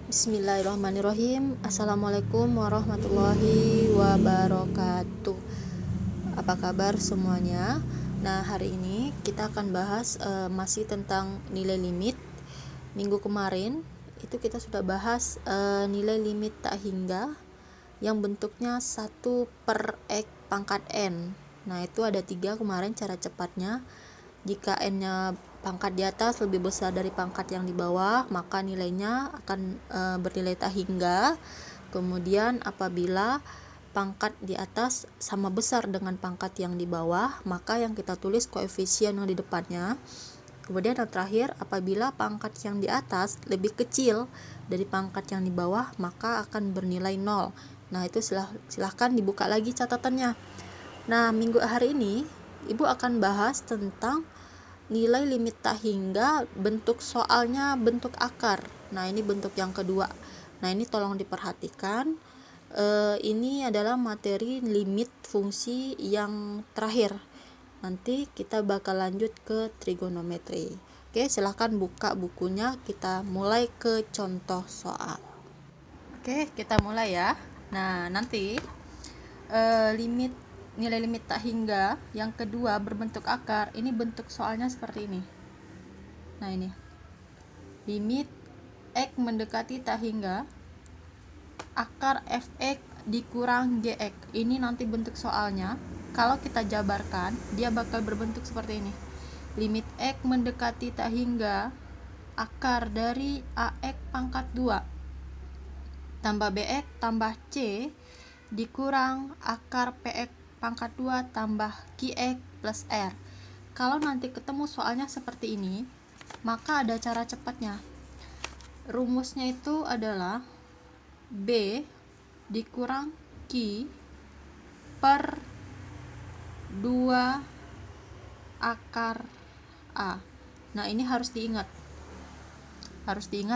Bismillahirrahmanirrahim. Assalamualaikum warahmatullahi wabarakatuh. Apa kabar semuanya? Nah, hari ini kita akan bahas masih tentang nilai limit. Minggu kemarin itu kita sudah bahas nilai limit tak hingga yang bentuknya 1/X pangkat N. Nah, itu ada 3 kemarin cara cepatnya. Jika N-nya pangkat di atas lebih besar dari pangkat yang di bawah, maka nilainya akan bernilai tak hingga. Kemudian apabila pangkat di atas sama besar dengan pangkat yang di bawah, maka yang kita tulis koefisien yang di depannya. Kemudian yang terakhir, apabila pangkat yang di atas lebih kecil dari pangkat yang di bawah, maka akan bernilai 0. Nah, itu silahkan dibuka lagi catatannya. Nah, minggu hari ini Ibu akan bahas tentang nilai limit tak hingga, bentuk soalnya bentuk akar. Nah, ini bentuk yang kedua. Nah, ini tolong diperhatikan. Ini adalah materi limit fungsi yang terakhir. Nanti kita bakal lanjut ke trigonometri. Oke, silahkan buka bukunya. Kita mulai ke contoh soal. Oke, kita mulai ya. Nah, nanti nilai limit tak hingga yang kedua berbentuk akar. Ini bentuk soalnya seperti ini. Nah, ini limit X mendekati tak hingga akar fx dikurang gx. Ini nanti bentuk soalnya. Kalau kita jabarkan, dia bakal berbentuk seperti ini. Limit X mendekati tak hingga akar dari ax pangkat 2 tambah bx tambah c dikurang akar px pangkat 2 tambah qx plus r. Kalau nanti ketemu soalnya seperti ini, maka ada cara cepatnya. Rumusnya itu adalah b dikurang q per 2 akar a. Nah, ini harus diingat.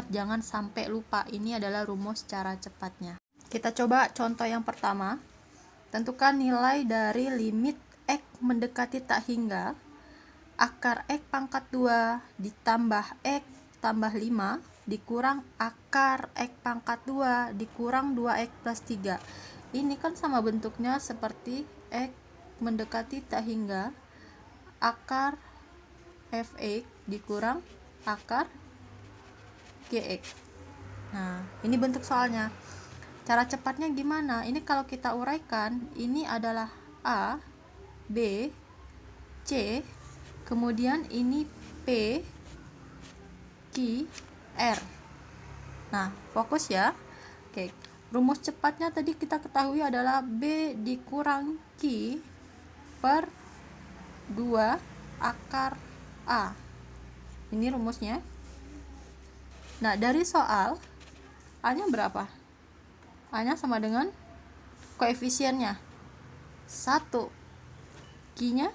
Jangan sampai lupa. Ini adalah rumus cara cepatnya. Kita coba contoh yang pertama. Tentukan nilai dari limit X mendekati tak hingga akar X pangkat 2 ditambah X tambah 5 dikurang akar X pangkat 2 dikurang 2X plus 3. Ini kan sama bentuknya seperti X mendekati tak hingga akar fx dikurang akar gx. Nah, ini bentuk soalnya. Cara cepatnya gimana? Ini kalau kita uraikan, ini adalah A, B, C, kemudian ini P, Q, R. Nah, fokus ya. Oke, rumus cepatnya tadi kita ketahui adalah B dikurang Q per 2 akar A. Ini rumusnya. Nah, dari soal, A-nya berapa? A-nya sama dengan koefisiennya 1. Q-nya,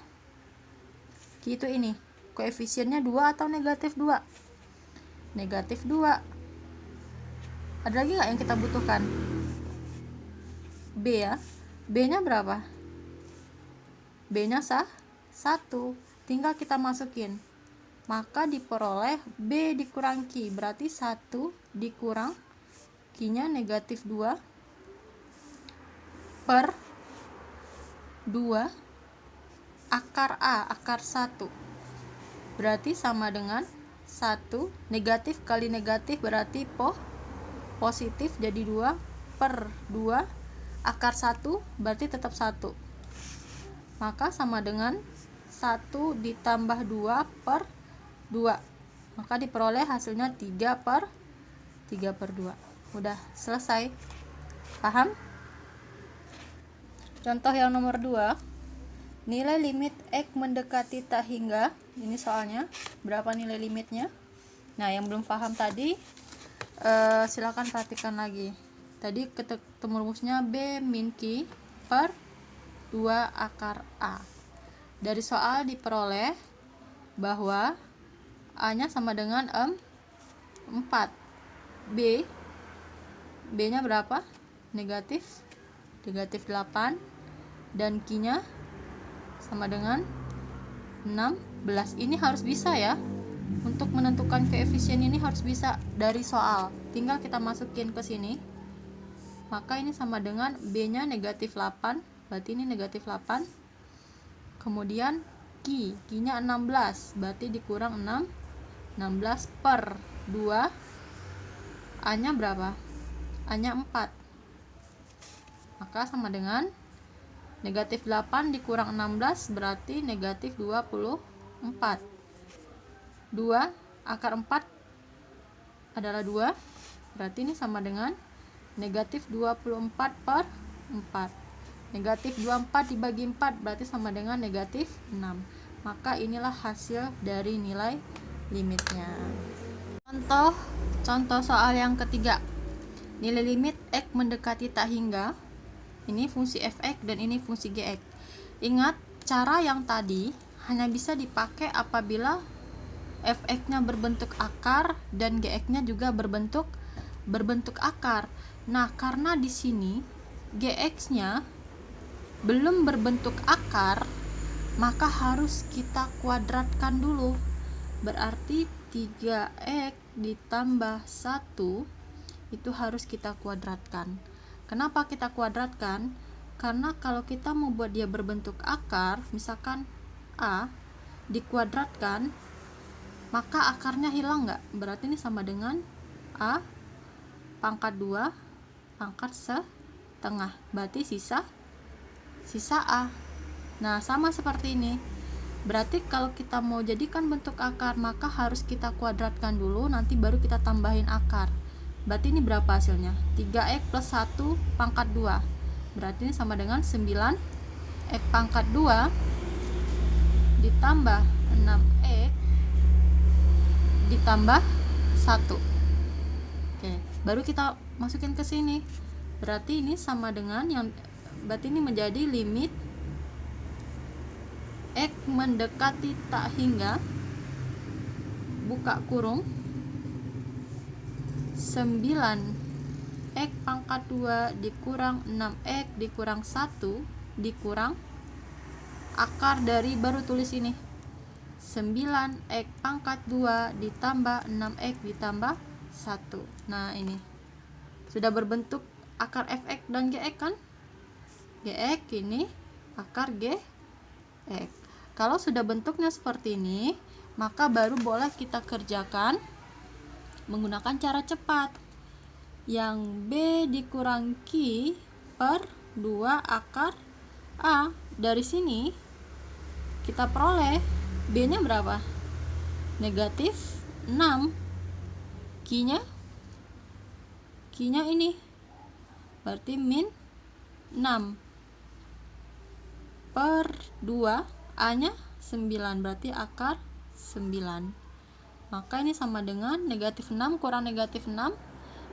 Q itu ini. Koefisiennya 2 atau negatif 2? Negatif 2. Ada lagi nggak yang kita butuhkan? B ya. B-nya berapa? B-nya 1. Tinggal kita masukin. Maka diperoleh B dikurang Q. Berarti 1 dikurang Q-nya negatif 2 per 2 akar A, akar 1. Berarti sama dengan 1. Negatif kali negatif berarti positif, jadi 2 per 2 akar 1 berarti tetap 1. Maka sama dengan 1 ditambah 2 per 2. Maka diperoleh hasilnya 3 per 2. Udah selesai. Paham? Contoh yang nomor 2. Nilai limit X mendekati tak hingga. Ini soalnya. Berapa nilai limitnya? Nah, yang belum paham tadi, silakan perhatikan lagi. Tadi ketemu rumusnya B min Q per 2 akar A. Dari soal diperoleh bahwa A-nya sama dengan 4. B-nya berapa? Negatif 8. Dan Q-nya sama dengan 16. Ini harus bisa ya. Untuk menentukan koefisien ini harus bisa dari soal, tinggal kita masukin ke sini. Maka ini sama dengan B nya negatif 8, berarti ini negatif 8. Kemudian Q nya 16, berarti dikurang 6, 16 per 2. A nya berapa? A nya 4, maka sama dengan negatif 8 dikurang 16 berarti negatif 24. 2 akar 4 adalah 2, berarti ini sama dengan negatif 24 per 4. Negatif 24 dibagi 4 berarti sama dengan negatif 6. Maka inilah hasil dari nilai limitnya. Contoh soal yang ketiga. Nilai limit X mendekati tak hingga. Ini fungsi fx dan ini fungsi gx. Ingat, cara yang tadi hanya bisa dipakai apabila fx-nya berbentuk akar dan gx-nya juga berbentuk akar. Nah, karena di sini gx-nya belum berbentuk akar, maka harus kita kuadratkan dulu. Berarti 3x ditambah 1 itu harus kita kuadratkan. Kenapa kita kuadratkan? Karena kalau kita mau buat dia berbentuk akar, misalkan A dikuadratkan, maka akarnya hilang nggak? Berarti ini sama dengan A pangkat 2 pangkat setengah, berarti sisa A. Nah, sama seperti ini. Berarti kalau kita mau jadikan bentuk akar, maka harus kita kuadratkan dulu, nanti baru kita tambahin akar. Berarti ini berapa hasilnya? 3x plus 1 pangkat 2, berarti ini sama dengan 9x pangkat 2 ditambah 6x ditambah 1. Oke, baru kita masukin ke sini. Berarti ini sama dengan berarti ini menjadi limit X mendekati tak hingga, buka kurung, 9x pangkat 2 dikurang 6x dikurang 1 dikurang akar dari, baru tulis ini 9x pangkat 2 ditambah 6x ditambah 1. Nah, ini sudah berbentuk akar fx dan gx kan? Gx ini akar gx. Kalau sudah bentuknya seperti ini, maka baru boleh kita kerjakan menggunakan cara cepat. Yang B dikurang Q per 2 akar A. Dari sini kita peroleh B nya berapa? Negatif 6. Q nya ini berarti min 6 per 2, A nya 9, berarti akar 9. Maka ini sama dengan negatif 6 kurang negatif 6,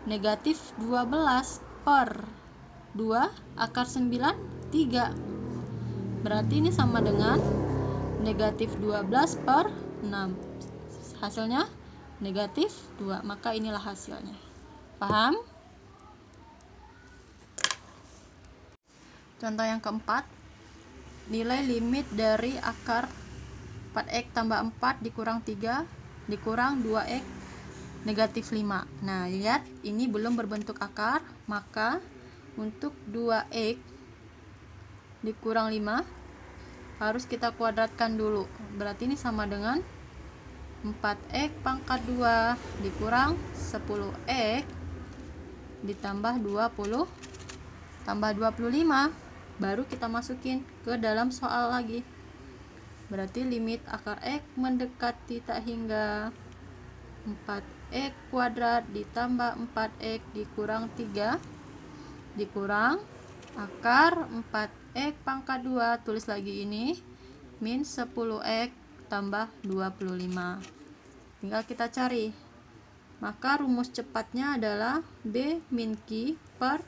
negatif 12 per 2 akar 9, 3. Berarti ini sama dengan negatif 12 per 6. Hasilnya negatif 2, maka inilah hasilnya. Paham? Contoh yang keempat, nilai limit dari akar 4x tambah 4 dikurang 3 dikurang 2x negatif 5. Nah, lihat ini belum berbentuk akar, maka untuk 2x dikurang 5 harus kita kuadratkan dulu. Berarti ini sama dengan 4x pangkat 2 dikurang 10x ditambah 20 tambah 25. Baru kita masukin ke dalam soal lagi. Berarti limit akar x mendekati tak hingga 4x kuadrat ditambah 4x dikurang 3 dikurang akar 4x pangkat 2, tulis lagi ini, min 10x tambah 25. Tinggal kita cari. Maka rumus cepatnya adalah B min Q per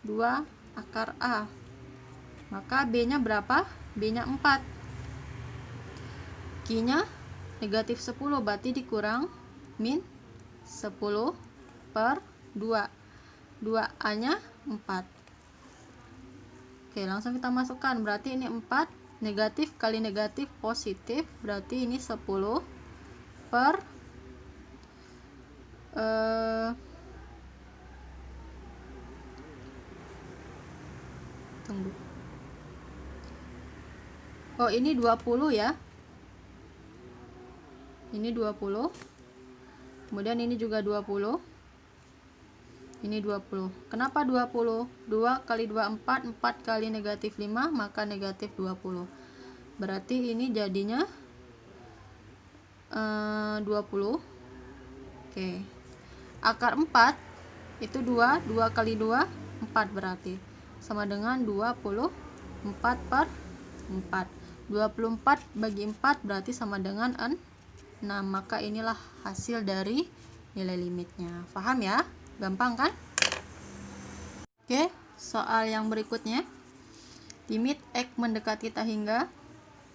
2 akar A. Maka B nya berapa? B nya 4. Q nya negatif 10, berarti dikurang min 10 per 2. 2A nya 4. Oke, langsung kita masukkan. Berarti ini 4, negatif kali negatif positif, berarti ini 10 per tunggu. Oh, ini 20 ya. Ini 20. Kemudian ini juga 20. Ini 20. Kenapa 20? 2 kali 2 4, 4 kali negatif 5, maka negatif 20. Berarti ini jadinya 20. Oke. Akar 4 itu 2, 2 kali 2 4 berarti sama dengan 24 per 4. 24 bagi 4 berarti sama dengan 6. Maka inilah hasil dari nilai limitnya. Paham ya? Gampang kan? Oke, soal yang berikutnya. Limit X mendekati tak hingga.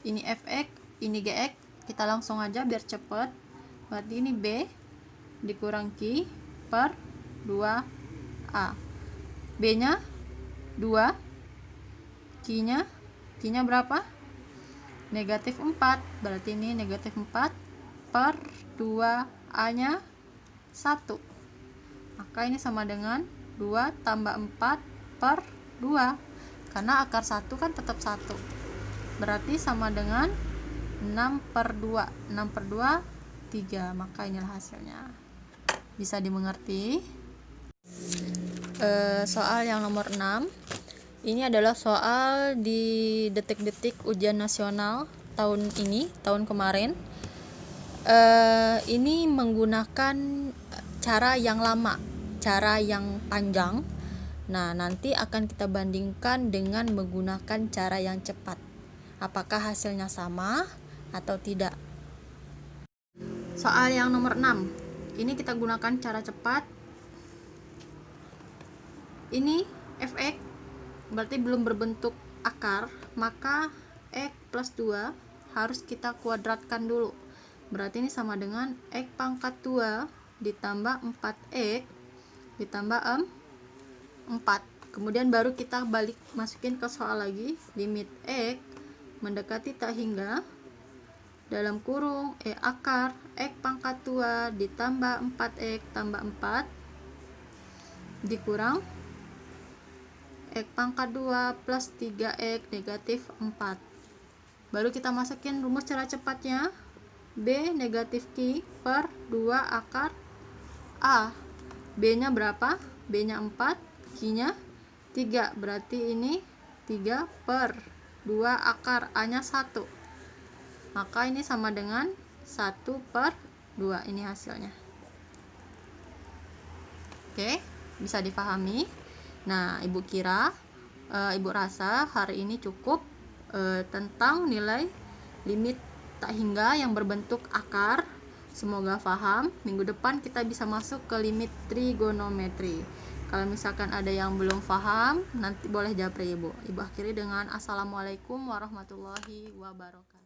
Ini fx, ini gx. Kita langsung aja biar cepet. Berarti ini b dikurang q per 2a. B nya 2, q nya berapa? Negatif 4. Berarti ini negatif 4 per 2a nya 1. Maka ini sama dengan 2 tambah 4 per 2. Karena akar 1 kan tetap 1. Berarti sama dengan 6 per 2. 6 per 2, 3. Maka inilah hasilnya. Bisa dimengerti? Soal yang nomor 6. Ini adalah soal di detik-detik ujian nasional tahun ini, tahun kemarin. Ini menggunakan cara yang lama, cara yang panjang. Nah, nanti akan kita bandingkan dengan menggunakan cara yang cepat. Apakah hasilnya sama atau tidak? Soal yang nomor 6. Ini kita gunakan cara cepat. Ini fx berarti belum berbentuk akar, maka x plus 2 harus kita kuadratkan dulu. Berarti ini sama dengan x pangkat 2 ditambah 4x ditambah 4. Kemudian baru kita balik masukin ke soal lagi. Limit x mendekati tak hingga dalam kurung akar x pangkat 2 ditambah 4x tambah 4 dikurang x pangkat 2 plus 3x negatif 4. Baru kita masukin rumus cara cepatnya. B negatif Q per 2 akar A. B nya berapa? B nya 4, Q nya 3. Berarti ini 3 per 2 akar A nya 1. Maka ini sama dengan 1 per 2. Ini hasilnya. Oke, bisa dipahami. Nah, Ibu kira, Ibu rasa hari ini cukup tentang nilai limit tak hingga yang berbentuk akar. Semoga paham. Minggu depan kita bisa masuk ke limit trigonometri. Kalau misalkan ada yang belum paham, nanti boleh japri Ibu. Ibu akhiri dengan Assalamualaikum warahmatullahi wabarakatuh.